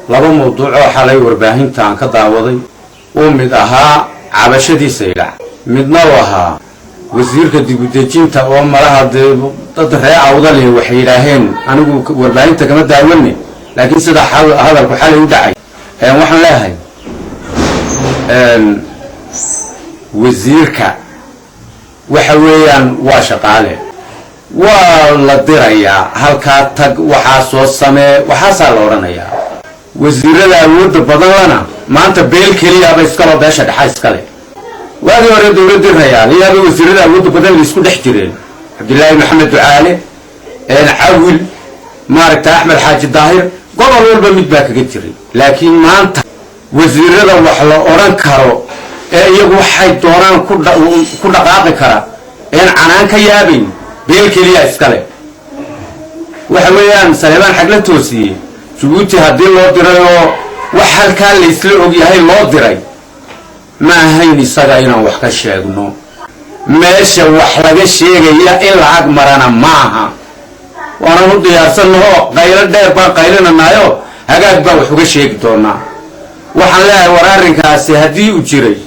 laba mawduuc oo xalay warbaahinta aan ka daawaday oo mid ahaa cabashadii Saylac midna ahaa wasiirka dib u dejinta oo malaha dad reecawda leh waxay yiraahdeen anigu warbaahinta kama daawanay laakiin sida hadalku xalay u dhacay waxaan leeyahay wasiirka waxa weeyaan waa shaqaale waa la dirayaa halka tag waxa soo samee waxa la oranayaa wasiirada awoodda badan lana maanta beel kaliya ba iska loo beesha dhaxay iska leh waadi hore dawladda rayaal iyo wasiirada awoodda badan isku dhex jireen Abdullaahi Maxamed Ducaale Awil Maaragta Axmed Xaaji Daahir gobol walba mid baa kaga jiray laakiin maanta wasiirada wax la oran karo iyagu waxay doonaan ku dhaqaaqi kara canaan ka yaabin beel kaliya iska leh waxa weeyaan Saleebaan xag la toosiyay Djibouti hadii loo diray oo wax halka la isla og yahay loo diray ma ahayn isaga inaan wax ka sheegno meesha wax laga sheegaya in lacag marana maaha waana u diyaarsanahay qaylo dheer baan qaylinanayo hagaag baa wax uga sheegi doonaa waxaan leeyahay waraarinkaasi hadii uu jiray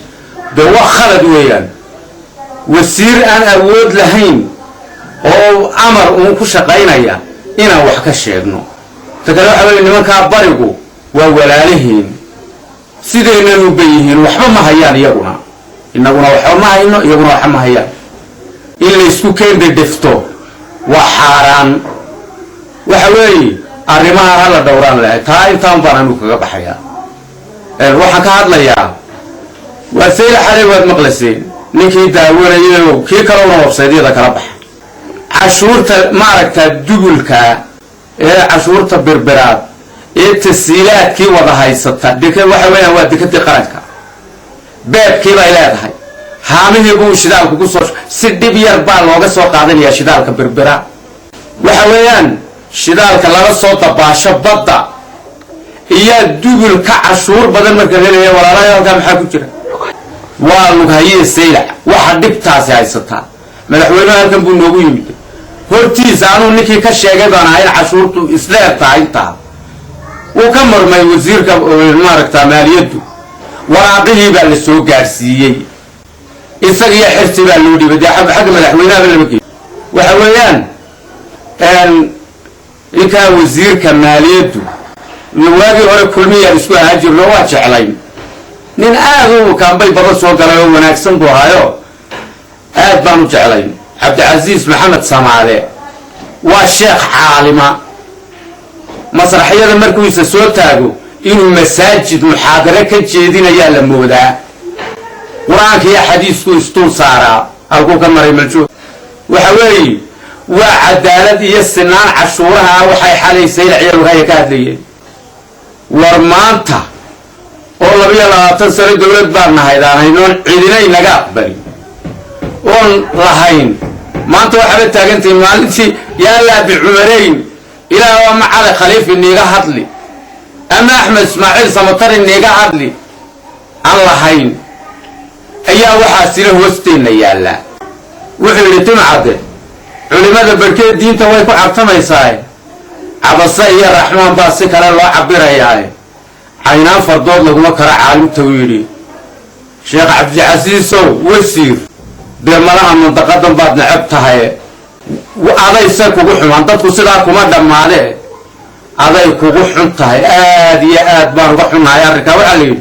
de wax khalad weeyaan wasiir aan awood lahayn oo amar uu ku shaqaynaya inaan wax ka sheegno tagala waxa weeye nimanka barigu waa walaalihiin sidayna u bayihiin waxba ma hayaan iyaguna inaguna waxba ma hayno iyaguna waxba ma hayaan in la isku keenay defto waa xaraan waxa weeye arrimaha la dhowraan lahayd taa intaan baan anu kaga baxaya waxaan ka hadlayaa waa Saylac xalay waad maqlaseen ninkii daawanayo kii kale oo website-yada kala bax cashuurta maaragta dugulka cashuurta berberaad tasiilaadkii wada haysata waxa weeyaan waa dekadii qaranka beebkii bay leedahay haamihii buu shidaalku ku soo si dib yar baa looga soo qaadanayaa shidaalka berbera waxa weeyaan shidaalka laga soo dabaasho badda iyo dugulka cashuur badan marka leeyahay walaalayaal halka maxaa ku jira waa lughaye Saylac waxa dhibtaasi haysata madaxweynaha halkan buu noogu yimid hortiisa aanu ninkii ka sheegay baan ahay cashuurtu isleertaa inta uu ka marmay wasiirka maaragta maaliyaddu waraaqihii baa la soo gaarsiiyay isaga iyo xirsi baa loo dhibay xagga madaxweynaha lama geeyo waxa weeyaan inka wasiirka maaliyaddu waagi hore kulmiya isku haajirno waa jeclay nin aad u kaambay badan soo galay oo wanaagsan buu hayo aad baan u jeclay Cabdicaziis Maxamed Samaale waa sheekh caalima masraxiyada markuu isa soo taago inuu masaajid muxaadara ka jeedinaya la moodaa quraanka iyo xadiisku istuu saara halku ka maray maljo waxa weeye waa cadaalad iyo sinaan cashuuraha waxay xalay Saylac iyo lughaye ka hadlayeen war maanta oo 22 sano dawlad baan nahaydaan cidina inaga aqbali oo lahayn maanta waxa taagantay maalintii yaa la bicumareyn ilaa ma cali khalifa niga hadli ama Axmed Ismaaciil Samatar niga hadli aan lahayn ayaa waxa sila hoosteena yaala wuxuu yiri timcade culimada barkeed diinta way ku cartamaysaa abasa iyo raxmaan baa si kale loo cabirayaa aynaan fardood laguma kara caalimta yiri Sheekh Cabdicaziis wasiir beemalaha mantaqadan baad nacab tahay aday sa kugu xumaan dadku sidaa kuma dhamaade aday kugu xun tahay aad iyo aad baan uga xunahay arrinka waxa la yiri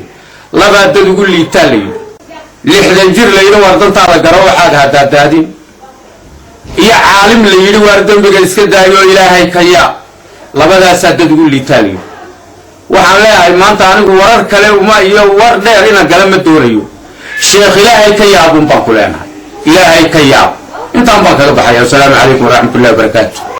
laba dad ugu liitalay 60 jir la yiri wardanta la garo waxa hadaadin iyo caalim la yiri war dambiga iska daayo Ilaahay ka yaa labadaas dad ugu liitalay waxaan leeyahay maanta anigu warar kale uma iyo war dheer ina galama doonayo sheekh Ilaahay ka yaabun baan ku leenahay إلهي كياب. أنت أمبارك بحياة. السلام عليكم ورحمة الله وبركاته.